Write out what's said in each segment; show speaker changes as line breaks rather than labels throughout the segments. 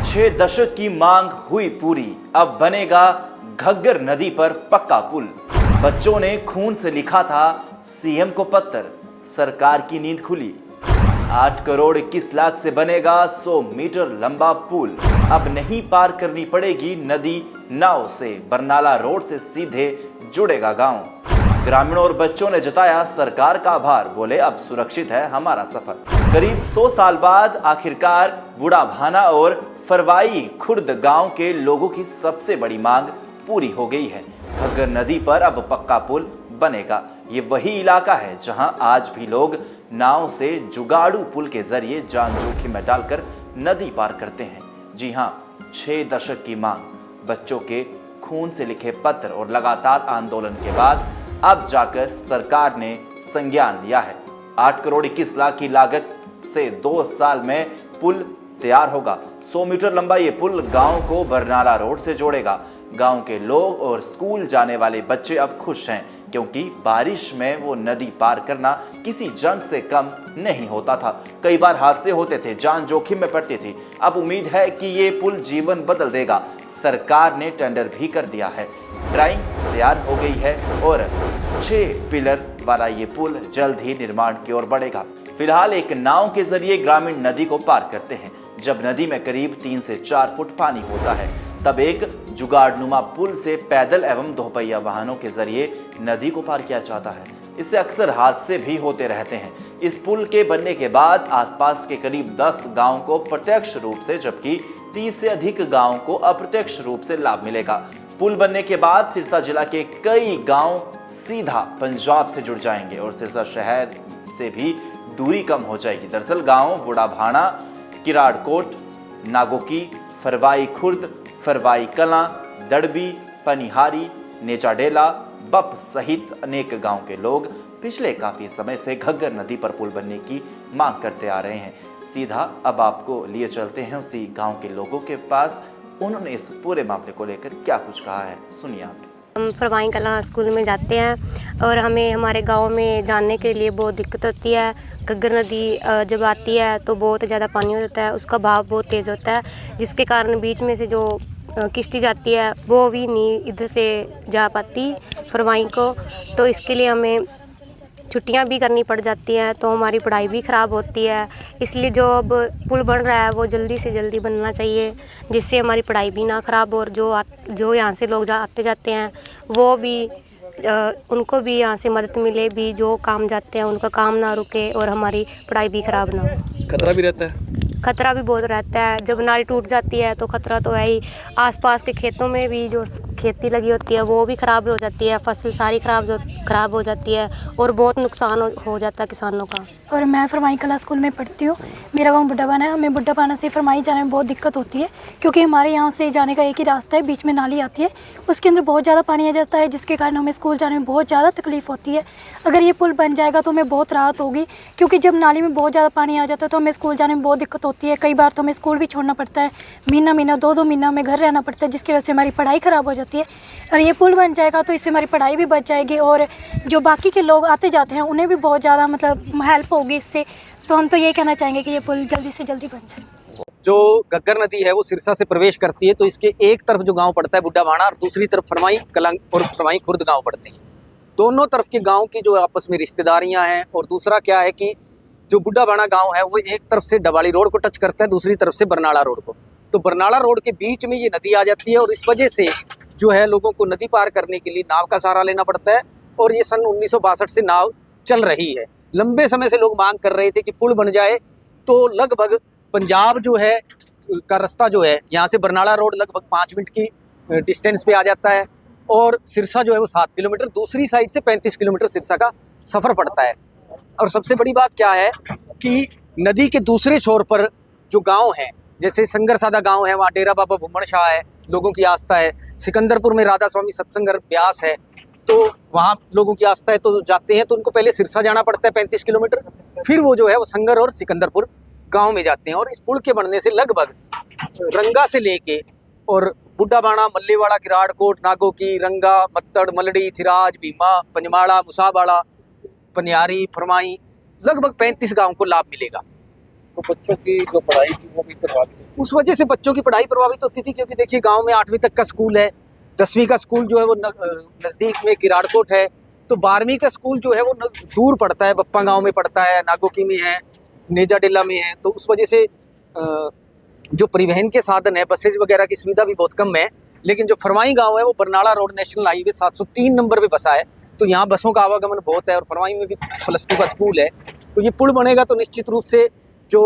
6 दशक की मांग हुई पूरी, अब बनेगा घग्गर नदी पर पक्का पुल। बच्चों ने खून से लिखा था सीएम को पत्र, सरकार की नींद खुली। 8 करोड़ 21 लाख से बनेगा 100 मीटर लंबा पुल। अब नहीं पार करनी पड़ेगी नदी नाव से, बरनाला रोड से सीधे जुड़ेगा गांव। ग्रामीणों और बच्चों ने जताया सरकार का आभार, बोले अब सुरक्षित है हमारा सफर। करीब 100 साल बाद आखिरकार बुढ़ाभाना और फरवाई खुर्द गांव के लोगों की सबसे बड़ी मांग पूरी हो गई है। घग्गर नदी पर अब पक्का पुल बनेगा। ये वही इलाका है जहां आज भी लोग नाव से जुगाड़ू पुल के जरिए जान जोखिम में डालकर नदी पार करते हैं। जी हां, 6 दशक की मांग, बच्चों के खून से लिखे पत्र और लगातार आंदोलन के बाद अब जाकर सरकार ने संज्ञान लिया है। 8 करोड़ 21 लाख की लागत से 2 साल में पुल तैयार होगा। 100 मीटर लंबा ये पुल गांव को बरनाला रोड से जोड़ेगा। गांव के लोग और स्कूल जाने वाले बच्चे अब खुश हैं, क्योंकि बारिश में वो नदी पार करना किसी जंग से कम नहीं होता था। कई बार हादसे होते थे, जान जोखिम में पड़ती थी। अब उम्मीद है कि ये पुल जीवन बदल देगा। सरकार ने टेंडर भी कर दिया है, ड्राइंग तैयार हो गई है और 6 पिलर वाला ये पुल जल्द ही निर्माण की ओर बढ़ेगा। फिलहाल एक नाव के जरिए ग्रामीण नदी को पार करते हैं। जब नदी में करीब 3 से 4 फुट पानी होता है, तब एक जुगाड़नुमा पुल से पैदल एवं दोपहिया वाहनों के जरिए नदी को पार किया जाता है। इससे अक्सर हादसे भी होते रहते हैं। इस पुल के बनने के बाद आसपास के करीब 10 गांव को प्रत्यक्ष रूप से, जबकि 30 से अधिक गांव को अप्रत्यक्ष रूप से लाभ मिलेगा। पुल बनने के बाद सिरसा जिला के कई गांव सीधा पंजाब से जुड़ जाएंगे और सिरसा शहर से भी दूरी कम हो जाएगी। दरअसल गांव बुढ़ाभाना, किराड़कोट, नागोकी, फरवाई खुर्द, फरवाई कलां, दड़बी, पनिहारी, नेचाडेला, बप सहित अनेक गांव के लोग पिछले काफी समय से घग्गर नदी पर पुल बनने की मांग करते आ रहे हैं। सीधा अब आपको लिए चलते हैं उसी गांव के लोगों के पास। उन्होंने इस पूरे मामले को लेकर क्या कुछ कहा है, सुनिए आप।
हम फरवाई कलां स्कूल में जाते हैं और हमें हमारे गांव में जाने के लिए बहुत दिक्कत होती है। घग्गर नदी जब आती है तो बहुत ज़्यादा पानी हो जाता है, उसका बहाव बहुत तेज़ होता है, जिसके कारण बीच में से जो किश्ती जाती है वो भी नहीं इधर से जा पाती फरवाई को। तो इसके लिए हमें छुट्टियां भी करनी पड़ जाती हैं, तो हमारी पढ़ाई भी ख़राब होती है। इसलिए जो अब पुल बन रहा है वो जल्दी से जल्दी बनना चाहिए, जिससे हमारी पढ़ाई भी ना ख़राब हो और जो यहाँ से लोग आते जाते हैं वो भी उनको भी यहाँ से मदद मिले भी, जो काम जाते हैं उनका काम ना रुके और हमारी पढ़ाई भी ख़राब ना हो।
खतरा भी रहता है?
खतरा भी बहुत रहता है। जब नाली टूट जाती है तो खतरा तो है ही। आसपास के खेतों में भी जो खेती लगी होती है वो भी ख़राब हो जाती है, फसल सारी ख़राब हो जाती है और बहुत नुकसान हो जाता है किसानों का।
और मैं फरमाई कला स्कूल में पढ़ती हूँ। मेरा गांव बुढ़ाभाना है। हमें बुढ़ाभाना से फरमाई जाने में बहुत दिक्कत होती है, क्योंकि हमारे यहाँ से जाने का एक ही रास्ता है, बीच में नाली आती है, उसके अंदर बहुत ज़्यादा पानी आ जाता है, जिसके कारण हमें स्कूल जाने में बहुत ज़्यादा तकलीफ़ होती है। अगर ये पुल बन जाएगा तो हमें बहुत राहत होगी, क्योंकि जब नाली में बहुत ज़्यादा पानी आ जाता है तो हमें स्कूल जाने में बहुत दिक्कत होती है। कई बार तो हमें स्कूल भी छोड़ना पड़ता है, महीना 2 महीना हमें घर रहना पड़ता है, जिसकी वजह से हमारी पढ़ाई ख़राब हो जाती है। और ये पुल बन जाएगा तो इससे हमारी पढ़ाई भी बच जाएगी और जो बाकी के लोग आते जाते हैं उन्हें भी बहुत ज़्यादा मतलब हेल्प होगी इससे। तो हम तो ये कहना चाहेंगे कि ये पुल जल्दी से जल्दी बन जाए।
जो घग्गर नदी है वो सिरसा से प्रवेश करती है, तो इसके एक तरफ जो गांव पड़ता है बुढ़ाभाना और दूसरी तरफ फरवाई कलां और फरवाई खुर्द गांव पड़ते हैं। दोनों तरफ के गांव की जो आपस में रिश्तेदारियां हैं, और दूसरा क्या है कि जो बुढ़ाभाना गांव है वो एक तरफ से डबाली रोड को टच करता है, दूसरी तरफ से बरनाला रोड को। तो बरनाला रोड के बीच में ये नदी आ जाती है और इस वजह से जो है लोगों को नदी पार करने के लिए नाव का सहारा लेना पड़ता है। और ये सन 1962 से नाव चल रही है। लंबे समय से लोग मांग कर रहे थे कि पुल बन जाए, तो लगभग पंजाब जो है का रास्ता जो है यहाँ से बरनाला रोड लगभग 5 मिनट की डिस्टेंस पे आ जाता है, और सिरसा जो है वो 7 किलोमीटर, दूसरी साइड से 35 किलोमीटर सिरसा का सफ़र पड़ता है। और सबसे बड़ी बात क्या है कि नदी के दूसरे छोर पर जो गांव हैं, जैसे संगरसादा गांव है, वहाँ डेरा बाबा भूमण शाह है, लोगों की आस्था है। सिकंदरपुर में राधा स्वामी सत्संग ब्यास है, तो वहाँ लोगों की आस्था है, तो जाते हैं तो उनको पहले सिरसा जाना पड़ता है 35 किलोमीटर, फिर वो जो है वो संगर और सिकंदरपुर गांव में जाते हैं। और इस पुल के बनने से लगभग रंगा से लेके और बुढ़ाभाना, मल्लीवाड़ा, किराड़कोट, नागोकी, रंगा, मत्तड़, मलड़ी, थिराज, भीमा, पंजमाड़ा, मुसाबाड़ा, पनियारी, फरमाई, लगभग 35 गांव को लाभ मिलेगा।
तो बच्चों की जो पढ़ाई थी वो भी प्रभावित हुई।
उस वजह से बच्चों की पढ़ाई प्रभावित होती थी, क्योंकि देखिए गांव में 8वीं तक का स्कूल है, 10वीं का स्कूल जो है वो नज़दीक में किराड़कोट है, तो 12वीं का स्कूल जो है वो दूर पड़ता है, बप्पा गांव में पड़ता है, नागोकी में है, नेजाडिला में है। तो उस वजह से जो परिवहन के साधन है, बसेज वगैरह की सुविधा भी बहुत कम है। लेकिन जो फरवाई गांव है वो Barnala road national highway 703 number पे बसा है, तो यहाँ बसों का आवागमन बहुत है और फरवाई में भी +2 का स्कूल है। तो ये पुल बनेगा तो निश्चित रूप से जो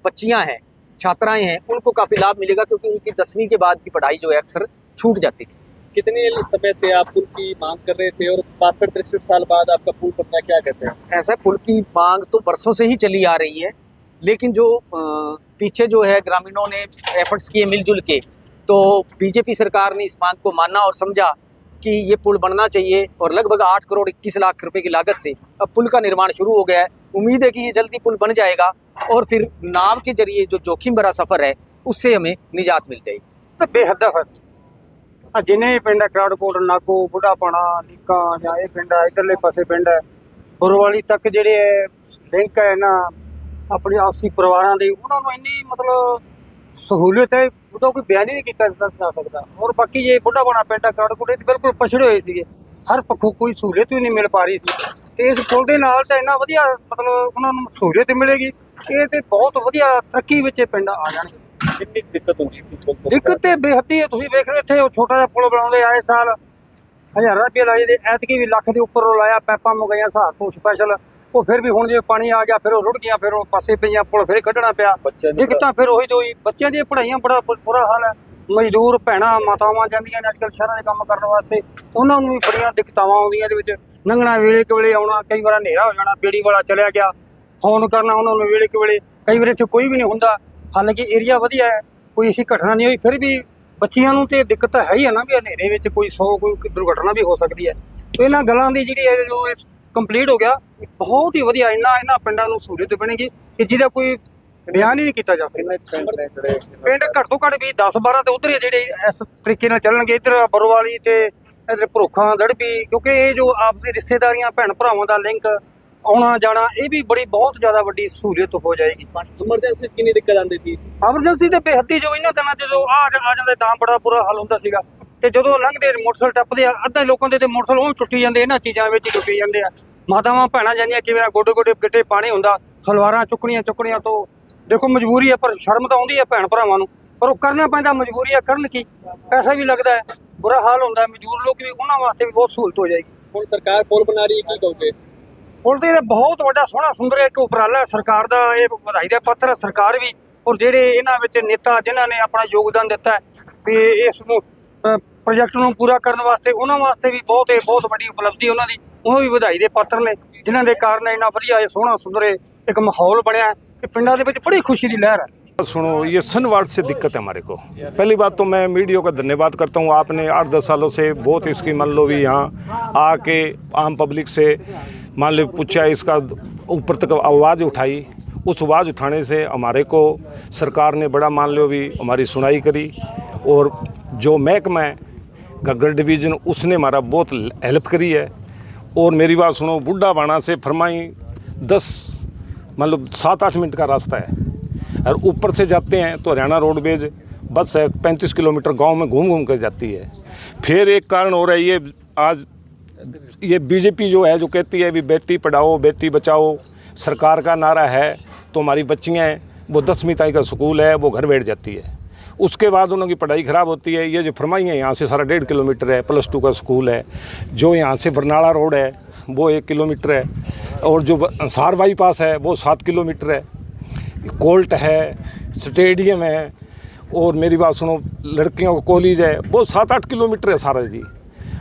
बच्चियाँ हैं, छात्राएं हैं, उनको काफ़ी लाभ मिलेगा, क्योंकि उनकी 10वीं के बाद की पढ़ाई जो है अक्सर छूट जाती थी।
कितने समय से आप पुल की मांग कर रहे थे और 62-63 साल बाद आपका पुल बनना, क्या कहते हैं?
ऐसा पुल की मांग तो बरसों से ही चली आ रही है, लेकिन जो पीछे जो है ग्रामीणों ने एफर्ट्स किए मिलजुल के, तो बीजेपी सरकार ने इस मांग को माना और समझा कि ये पुल बनना चाहिए, और लगभग 8 करोड़ 21 लाख रुपए की लागत से अब पुल का निर्माण शुरू हो गया है। उम्मीद है कि ये जल्दी पुल बन जाएगा और फिर नाव के जरिए जो जोखिम भरा सफ़र है उससे हमें निजात मिल जाएगी।
ਤਾਂ ਬੇਹੱਦ ਆ ਜਿੰਨੇ ਵੀ ਪਿੰਡ ਹੈ ਕਰਾੜਕੋਟ, ਨਾਗੋ, ਬੁੱਢਾਪਾਣਾ, ਲੀਕਾਂ ਜਾਂ ਇਹ ਪਿੰਡ ਹੈ, ਇਧਰਲੇ ਪਾਸੇ ਪਿੰਡ ਹੈ ਬੁਰਵਾਲੀ ਤੱਕ ਜਿਹੜੇ ਲਿੰਕ ਹੈ ਨਾ ਆਪਣੇ ਆਪਸੀ ਪਰਿਵਾਰਾਂ ਦੇ, ਉਹਨਾਂ ਨੂੰ ਇੰਨੀ ਮਤਲਬ ਸਹੂਲੀਅਤ ਹੈ ਉਹਦਾ ਕੋਈ ਬਿਆਨ ਹੀ ਨਹੀਂ ਕੀਤਾ ਜਾ ਸਕਦਾ। ਔਰ ਬਾਕੀ ਜੇ ਬੁੱਢਾਪਾਣਾ ਪਿੰਡ ਹੈ ਕਰਾੜਕੋਟ, ਇਹ ਬਿਲਕੁਲ ਪਛੜੇ ਹੋਏ ਸੀਗੇ, ਹਰ ਪੱਖੋਂ ਕੋਈ ਸਹੂਲੀਅਤ ਵੀ ਨਹੀਂ ਮਿਲ ਪਾ ਰਹੀ ਸੀ, ਤੇ ਇਸ ਪੁਲ ਦੇ ਨਾਲ ਤਾਂ ਇੰਨਾ ਵਧੀਆ ਮਤਲਬ ਉਹਨਾਂ ਨੂੰ ਸਹੂਲੀਅਤ ਮਿਲੇਗੀ, ਇਹ ਤੇ ਬਹੁਤ ਵਧੀਆ ਤਰੱਕੀ ਵਿੱਚ ਇਹ ਪਿੰਡ ਆ ਜਾਣਗੇ।
कितनी दिक्कत होगी इसी पुल को?
ਦਿੱਕਤ ਤੇ ਬੇਹੱਦੀ ਹੈ। ਤੁਸੀਂ ਵੇਖ ਰਹੇ ਇੱਥੇ ਉਹ ਛੋਟਾ ਜਿਹਾ ਪੁਲ ਬਣਾਉਂਦੇ ਆਏ ਸਾਲ ਹਜ਼ਾਰਾਂ ਰੁਪਏ ਲਾਏ, ਦੇ ਐਤਕੀ ਵੀ ਲੱਖ ਦੇ ਉੱਪਰ ਲਾਇਆ, ਪੈਪਾਂ ਮੰਗਾਈਆਂ ਹਿਸਾਬ ਤੋਂ ਸਪੈਸ਼ਲ। ਉਹ ਫਿਰ ਵੀ ਹੁਣ ਜੇ ਪਾਣੀ ਆ ਗਿਆ ਫਿਰ ਉਹ ਰੁੜ ਗਿਆ, ਫਿਰ ਉਹ ਪਾਸੇ ਪਈਆਂ, ਪੁਲ ਫਿਰ ਕੱਢਣਾ ਪਿਆ। ਦਿੱਕਤਾਂ ਫਿਰ ਉਹੀ ਦੋਈ, ਬੱਚਿਆਂ ਦੀਆਂ ਪੜ੍ਹਾਈਆਂ ਬੜਾ ਬੁਰਾ ਹਾਲ ਹੈ। ਮਜ਼ਦੂਰ ਭੈਣਾਂ ਮਾਤਾਵਾਂ ਜਾਂਦੀਆਂ ਨੇ ਅੱਜ ਕੱਲ੍ਹ ਸ਼ਹਿਰਾਂ ਦੇ ਕੰਮ ਕਰਨ ਵਾਸਤੇ, ਉਹਨਾਂ ਨੂੰ ਵੀ ਬੜੀਆਂ ਦਿੱਕਤਾਵਾਂ ਆਉਂਦੀਆਂ ਇਹਦੇ ਵਿੱਚ। ਲੰਘਣਾ ਵੇਲੇ ਕੁ ਵੇਲੇ ਆਉਣਾ, ਕਈ ਵਾਰ ਹਨੇਰਾ ਹੋ ਜਾਣਾ, ਬੇੜੀ ਵਾਲਾ ਚਲਿਆ ਗਿਆ, ਫੋਨ ਕਰਨਾ ਉਹਨਾਂ ਨੂੰ ਵੇਲੇ ਕੁ ਵੇਲੇ, ਕਈ ਵਾਰ ਇੱਥੇ ਕੋਈ ਵੀ ਨਹੀਂ ਹੁੰਦਾ। ਹਾਲਾਂਕਿ ਏਰੀਆ ਵਧੀਆ ਹੈ, ਕੋਈ ਐਸੀ ਘਟਨਾ ਨਹੀਂ ਹੋਈ, ਫਿਰ ਵੀ ਬੱਚਿਆਂ ਨੂੰ ਤੇ ਦਿੱਕਤ ਤਾਂ ਹੈ ਹੀ ਹੈ ਨਾ, ਵੀ ਹਨੇਰੇ ਵਿੱਚ ਕੋਈ ਦੁਰਘਟਨਾ ਵੀ ਹੋ ਸਕਦੀ ਹੈ। ਤੇ ਇਹਨਾਂ ਗੱਲਾਂ ਦੀ ਜਿਹੜੀ ਹੈ ਜੋ ਕੰਪਲੀਟ ਹੋ ਗਿਆ, ਬਹੁਤ ਹੀ ਵਧੀਆ, ਇਹਨਾਂ ਪਿੰਡਾਂ ਨੂੰ ਸਹੂਲਤ ਬਣੇਗੀ ਕਿ ਜਿਹਦਾ ਕੋਈ ਬਿਆਨ ਹੀ ਨਹੀਂ ਕੀਤਾ ਜਾ ਸਕਦਾ। ਪਿੰਡ ਘੱਟ ਤੋਂ ਘੱਟ ਵੀ 10-12 ਤੇ ਉਧਰ ਜਿਹੜੇ ਇਸ ਤਰੀਕੇ ਨਾਲ ਚੱਲਣਗੇ, ਇੱਧਰ ਬਰੋਵਾਲੀ ਤੇ ਇੱਧਰ ਭਰੋਖਾਂ ਦੜਬੀ, ਕਿਉਂਕਿ ਇਹ ਜੋ ਆਪਸੀ ਰਿਸ਼ਤੇਦਾਰੀਆਂ, ਭੈਣ ਭਰਾਵਾਂ ਦਾ ਲਿੰਕ ਆਉਣਾ ਜਾਣਾ, ਇਹ ਵੀ ਬੜੀ ਬਹੁਤ ਜ਼ਿਆਦਾ ਵੱਡੀ ਸਹੂਲੀਅਤ ਹੋ ਜਾਏਗੀ।
ਐਮਰਜੈਂਸੀ ਕਿੰਨੀ ਦਿੱਕਤ ਆਉਂਦੀ ਸੀ?
ਐਮਰਜੈਂਸੀ ਤੇ ਬੇਹੱਦੀ ਜੋ ਇਹਨਾਂ ਦਿਨਾਂ 'ਚ ਜੋ ਆ ਜਾਂਦੇ ਤਾਂ ਬੜਾ ਬੁਰਾ ਹਾਲ ਹੁੰਦਾ ਸੀਗਾ, ਤੇ ਜਦੋਂ ਲੰਘਦੇ ਮੋਟਰਸਾਈਕਲ ਟੱਪਦੇ ਆ, ਅੱਧੇ ਲੋਕਾਂ ਦੇ ਤੇ ਮੋਟਰਸਾਈਕਲ ਉਹ ਟੁੱਟੀ ਜਾਂਦੇ, ਇਹਨਾਂ ਚੀਜ਼ਾਂ ਵਿੱਚ ਹੀ ਟੁੱਟੀ ਜਾਂਦੇ ਆ। ਮਾਤਾਵਾਂ ਭੈਣਾਂ ਜਾਂਦੀਆਂ, ਕਿਵੇਂ ਗੋਡੇ ਗੋਡੇ ਗਿੱਟੇ ਪਾਣੀ ਹੁੰਦਾ, ਸਲਵਾਰਾਂ ਚੁੱਕਣੀਆਂ ਤੋਂ ਦੇਖੋ ਮਜਬੂਰੀ ਹੈ, ਪਰ ਸ਼ਰਮ ਤਾਂ ਆਉਂਦੀ ਹੈ ਭੈਣ ਭਰਾਵਾਂ ਨੂੰ, ਪਰ ਉਹ ਕਰਨਾ ਪੈਂਦਾ, ਮਜਬੂਰੀ ਹੈ, ਕਰਨ ਕੀ, ਪੈਸਾ ਵੀ ਲੱਗਦਾ ਹੈ, ਬੁਰਾ ਹਾਲ ਹੁੰਦਾ ਹੈ। ਮਜ਼ਦੂਰ ਲੋਕ ਵੀ, ਉਹਨਾਂ ਵਾਸਤੇ ਵੀ ਬਹੁਤ ਸਹੂਲਤ ਹੋ ਜਾਏਗੀ।
ਹੁਣ ਸਰਕਾਰ ਪੁਲ ਬਣਾ ਰਹੀ ਹੈ, ਕੀ ਕਹੋਗੇ?
ਪੁਲ ਤੇ ਬਹੁਤ ਵੱਡਾ ਸੋਹਣਾ ਸੁੰਦਰ ਇੱਕ ਉਪਰਾਲਾ ਸਰਕਾਰ ਦਾ, ਇਹ ਵਧਾਈ ਦਾ ਪਾਤਰ ਹੈ ਸਰਕਾਰ ਵੀ, ਔਰ ਜਿਹੜੇ ਇਹਨਾਂ ਵਿੱਚ ਨੇਤਾ ਜਿਨ੍ਹਾਂ ਨੇ ਆਪਣਾ ਯੋਗਦਾਨ ਦਿੱਤਾ ਹੈ ਵੀ ਇਸ ਨੂੰ ਪ੍ਰੋਜੈਕਟ ਨੂੰ ਪੂਰਾ ਕਰਨ ਵਾਸਤੇ, ਉਹਨਾਂ ਵਾਸਤੇ ਵੀ ਬਹੁਤ ਵੱਡੀ ਉਪਲਬਧੀ ਉਹਨਾਂ ਦੀ, ਉਹ ਵੀ ਵਧਾਈ ਦੇ ਪਾਤਰ ਨੇ, ਜਿਨ੍ਹਾਂ ਦੇ ਕਾਰਨ ਇੰਨਾ ਵਧੀਆ ਇਹ ਸੋਹਣਾ ਸੁੰਦਰ ਇੱਕ ਮਾਹੌਲ ਬਣਿਆ ਕਿ ਪਿੰਡਾਂ ਦੇ ਵਿੱਚ बड़ी खुशी की लहर है।
सुनो, ये सनवार्ड से दिक्कत है हमारे को। पहली बात तो मैं मीडिया का धन्यवाद करता हूँ, आपने 8-10 सालों से बहुत इसकी मान लो भी यहाँ आके आम पब्लिक से मान लो पूछा, इसका ऊपर तक आवाज़ उठाई। उस आवाज़ उठाने से हमारे को सरकार ने बड़ा मान लो भी हमारी सुनाई करी, और जो महकमा है घग्गर डिवीज़न उसने हमारा बहुत हेल्प करी है। और मेरी बात सुनो, बुढ़ापाना से फरमाई 10 मतलब 7-8 मिनट का रास्ता है, और ऊपर से जाते हैं तो हरियाणा रोडवेज बस है 35 किलोमीटर गांव में घूम कर जाती है। फिर एक कारण हो रहा है, ये आज ये बीजेपी जो है जो कहती है भी बेटी पढ़ाओ बेटी बचाओ, सरकार का नारा है, तो हमारी बच्चियाँ हैं वो 10वीं तक का स्कूल है वो घर बैठ जाती है, उसके बाद उनकी पढ़ाई ख़राब होती है। ये जो फरमाई है यहाँ से सारा 1.5 किलोमीटर है, +2 का स्कूल है, जो यहाँ से बरनाला रोड है वो 1 किलोमीटर है, और जो अंसार बाईपास है वो 7 किलोमीटर है, कोल्ट है, स्टेडियम है, और मेरी बात सुनो लड़कियों का कॉलेज है वो 7-8 किलोमीटर है सारा जी।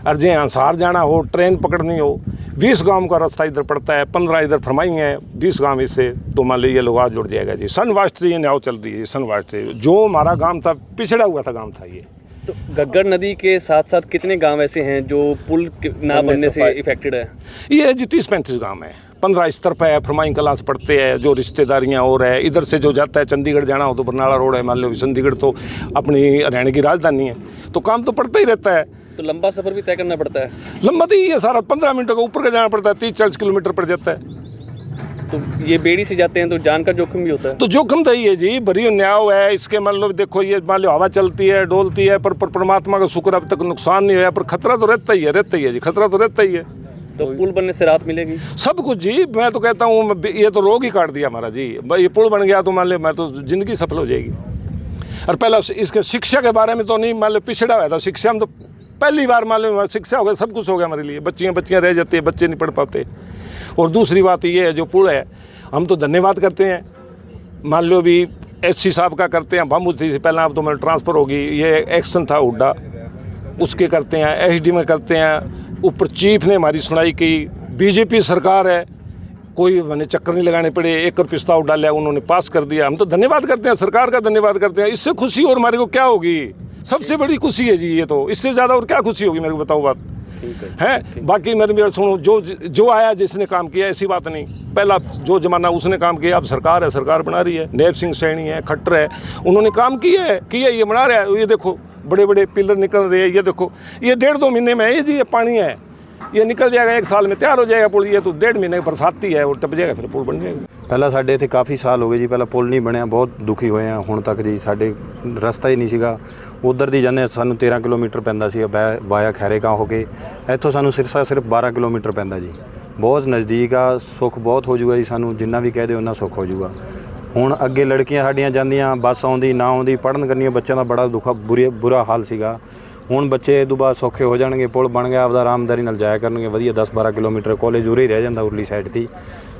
और जे अंसार जाना हो, ट्रेन पकड़नी हो, 20 गांव का रास्ता इधर पड़ता है, 15 इधर फरमाई है, 20 गांव इससे तो मान लीजिए लोग आज जुड़ जाएगा जी। सनवास्ट्री न्याव चल रही है, सनवास्ट्री जो हमारा गांव था, पिछड़ा हुआ था गांव था ये।
तो घग्गर नदी के साथ साथ कितने गांव ऐसे हैं जो पुल ना बनने से इफेक्टेड है?
ये जी 30-35 गाँव है, 15 इस तरफ है, फरमाई कलां से पड़ते हैं, जो रिश्तेदारियां और है, इधर से जो जाता है चंडीगढ़ जाना हो तो बरनाला रोड है, मान लो चंडीगढ़ तो अपनी हरियाणा की राजधानी है, तो काम तो पड़ता ही रहता है।
तो लंबा सफ़र भी तय करना पड़ता है?
लंबा तो ये सारा 15 मिनटों का ऊपर का जाना पड़ता है, 30-40 किलोमीटर पड़ जाता है।
तो ये बेड़ी से जाते हैं तो जान का जोखिम भी होता है।
तो जोखिम तो ही है जी, बड़ी न्याय है इसके। मान लो देखो, ये मान लो हवा चलती है, डोलती है, पर परमात्मा का शुक्र अब तक नुकसान नहीं हुआ, पर खतरा तो रहता ही है जी, खतरा तो रहता ही है।
तो पुल बनने से राहत मिलेगी
सब कुछ जी। मैं तो कहता हूँ ये तो रोग ही काट दिया हमारा जी। भाई ये पुल बन गया तो मान लो मैं तो ज़िंदगी सफल हो जाएगी। और पहला इसके शिक्षा के बारे में तो नहीं, मान लो पिछड़ा हुआ था शिक्षा में, तो पहली बार मान लो शिक्षा हो गया, सब कुछ हो गया हमारे लिए। बच्चियाँ रह जाती है, बच्चे नहीं पढ़ पाते। और दूसरी बात ये है, जो पुल है हम तो धन्यवाद करते हैं। मान लो भी SC साहब का करते हैं, हम थी पहले, अब तो मेरा ट्रांसफ़र होगी, ये एक्शन था हुड्डा, उसके करते हैं। SD में करते हैं, ऊपर चीफ ने हमारी सुनाई की। BJP सरकार है, कोई मैंने चक्कर नहीं लगाने पड़े, एक और प्रस्ताव डाला, उन्होंने पास कर दिया। हम तो धन्यवाद करते हैं, सरकार का धन्यवाद करते हैं। इससे खुशी और हमारे को क्या होगी? सबसे बड़ी खुशी है जी ये तो। इससे ज़्यादा और क्या खुशी होगी मेरे को बताओ बात है। बाकी मेरे सुनो, जो आया जिसने काम किया, ऐसी बात नहीं। पहला जो जमाना उसने काम किया, अब सरकार है, सरकार बना रही है। नैब सिंह सैनी है, खट्टर है, उन्होंने काम किया है, ये बना रहा है। ये देखो बड़े बड़े पिलर निकल रहे हैं, ये देखो, ये 1.5-2 महीने में है ये जी, ये पानी है, ये निकल जाएगा, 1 साल में तैयार हो जाएगा पुल। ये तो 1.5 महीने बरसाती है, वो टप जाएगा, फिर पुल बन जाएगा।
ਪਹਿਲਾਂ ਸਾਡੇ ਇੱਥੇ ਕਾਫੀ ਸਾਲ ਹੋ ਗਏ ਜੀ, ਪਹਿਲਾਂ ਪੁਲ ਨਹੀਂ ਬਣਿਆ, ਬਹੁਤ ਦੁਖੀ ਹੋਏ ਆ ਹੁਣ ਤੱਕ ਜੀ। ਸਾਡੇ ਰਸਤਾ ਹੀ ਨਹੀਂ ਸੀਗਾ, ਉਧਰ ਦੀ ਜਾਂਦੇ ਸਾਨੂੰ 13 ਕਿਲੋਮੀਟਰ ਪੈਂਦਾ ਸੀ ਵਾਇਆ ਖੈਰੇਕਾਂ ਹੋ ਕੇ। ਇੱਥੋਂ ਸਾਨੂੰ ਸਿਰਸਾ ਸਿਰਫ 12 ਕਿਲੋਮੀਟਰ ਪੈਂਦਾ ਜੀ, ਬਹੁਤ ਨਜ਼ਦੀਕ ਆ। ਸੁੱਖ ਬਹੁਤ ਹੋ ਜੂਗਾ ਜੀ ਸਾਨੂੰ, ਜਿੰਨਾ ਵੀ ਕਹਿ ਦਿਓ ਉਹਨਾਂ ਸੁੱਖ ਹੋ ਜੂਗਾ। ਹੁਣ ਅੱਗੇ ਲੜਕੀਆਂ ਸਾਡੀਆਂ ਜਾਂਦੀਆਂ, ਬੱਸ ਆਉਂਦੀ ਨਾ ਆਉਂਦੀ, ਪੜ੍ਹਨ ਕਰਨੀਆਂ, ਬੱਚਿਆਂ ਦਾ ਬੜਾ ਬੁਰਾ ਹਾਲ ਸੀਗਾ। ਹੁਣ ਬੱਚੇ ਤੋਂ ਬਾਅਦ ਸੌਖੇ ਹੋ ਜਾਣਗੇ, ਪੁਲ ਬਣ ਗਿਆ, ਆਪਦਾ ਆਰਾਮਦਾਰੀ ਨਾਲ ਜਾਇਆ ਕਰਨਗੇ ਵਧੀਆ। 10-12 ਕਿਲੋਮੀਟਰ ਕਾਲਜ ਉਰੇ ਹੀ ਰਹਿ ਜਾਂਦਾ ਉਰਲੀ ਸਾਈਡ 'ਤੇ।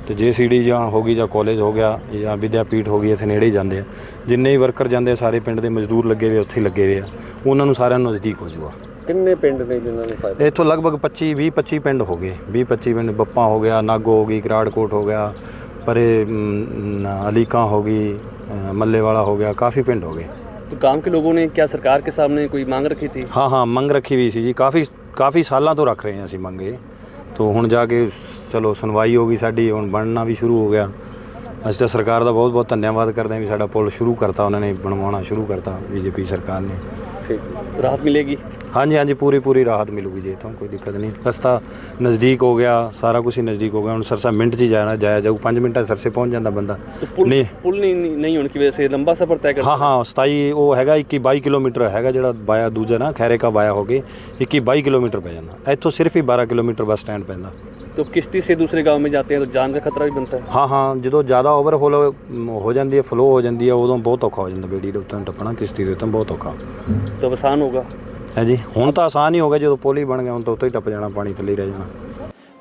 ਤੇ JCD ਜਾਂ ਹੋ ਗਈ ਜਾਂ ਕਾਲਜ ਹੋ ਗਿਆ ਜਾਂ ਵਿਦਿਆਪੀਠ ਹੋ ਗਈ, ਇੱਥੇ ਨੇੜੇ ਹੀ ਜਾਂਦੇ ਆ। ਜਿੰਨੇ ਹੀ ਵਰਕਰ ਜਾਂਦੇ ਸਾਰੇ ਪਿੰਡ ਦੇ ਮਜ਼ਦੂਰ ਲੱਗੇ ਹੋਏ ਉੱਥੇ ਹੀ ਲੱਗੇ ਹੋਏ ਆ, ਉਹਨਾਂ ਨੂੰ ਸਾਰਿਆਂ ਨੂੰ ਨਜ਼ਦੀਕ ਹੋ ਜੂਗਾ।
ਕਿੰਨੇ ਪਿੰਡ ਨੇ ਜਿਨ੍ਹਾਂ ਨੂੰ ਫਾਇਦਾ?
ਇੱਥੋਂ ਲਗਭਗ 20-25 ਪਿੰਡ ਹੋ ਗਏ। 20-25 ਪਿੰਡ, ਬੱਪਾ ਹੋ ਗਿਆ, ਨਾਗੋ ਹੋ ਗਈ, ਕਰਾੜਕੋਟ ਹੋ ਗਿਆ, ਪਰੇ ਅਲੀਕਾਂ ਹੋ ਗਈ, ਮੱਲੇ वाला हो गया, काफ़ी पिंड हो गए।
तो गांव के लोगों ने क्या सरकार के सामने कोई मांग रखी थी?
हाँ मंग रखी हुई सी जी, काफ़ी सालों तो रख रहे हैं ਅਸੀਂ ਮੰਗੇ। तो ਹੁਣ जाके चलो सुनवाई हो गई साड़ी, ਹੁਣ बनना भी शुरू हो गया। ਅਸੀਂ ਤਾਂ ਸਰਕਾਰ ਦਾ ਬਹੁਤ ਧੰਨਵਾਦ ਕਰਦੇ ਹਾਂ ਵੀ ਸਾਡਾ ਪੁਲ ਸ਼ੁਰੂ ਕਰਤਾ, ਉਹਨਾਂ ਨੇ ਬਣਵਾਉਣਾ ਸ਼ੁਰੂ ਕਰਤਾ BJP ਸਰਕਾਰ ਨੇ।
ठीक, राहत मिलेगी?
हाँ जी, पूरी राहत मिलूगी जी, तो कोई दिक्कत नहीं। रास्ता नज़दीक हो गया, सारा कुछ ही नज़दीक हो गया। हम सरसा मिनट च जाया जाऊ, 5 मिनट सरसे पहुँच जाता बंदा।
तो पुल नहीं होने की वजह से लंबा सफ़र तय करता?
हाँ 27 वो हैगा 21-22 किलोमीटर हैगा, जो वाया दूजा ना खैरे का वाया हो गए 21-22 किलोमीटर पै जाना। इतों सिर्फ ही 12 किलोमीटर बस स्टैंड पैंदा।
तो किश्ती से दूसरे गाँव में जाते हैं तो जान का खतरा भी बनता है?
हाँ जो ज़्यादा ओवरफुल हो जाती है, फ्लो हो जाती है, उदों बहुत औखा हो जाता बेड़ी के उत्ते टप्पना, किश्ती के उत्ते बहुत औखा।
तो आसान होगा?
है जी, हुण तो आसान ही हो गया, जो पुल ही बन गया, हुण तो उत्ते ही टप जाना, पानी थले रह जाना।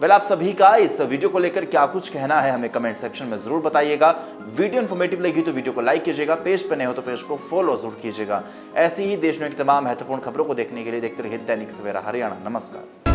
वेल, आप सभी का इस वीडियो को लेकर क्या कुछ कहना है हमें कमेंट सेक्शन में जरूर बताइएगा। वीडियो इन्फॉर्मेटिव लगी तो वीडियो को लाइक कीजिएगा, पेज पर नए हो तो पेज को फॉलो जरूर कीजिएगा। ऐसी ही देश में तमाम महत्वपूर्ण खबरों को देखने के लिए देखते रहिए दैनिक सवेरा हरियाणा। नमस्कार।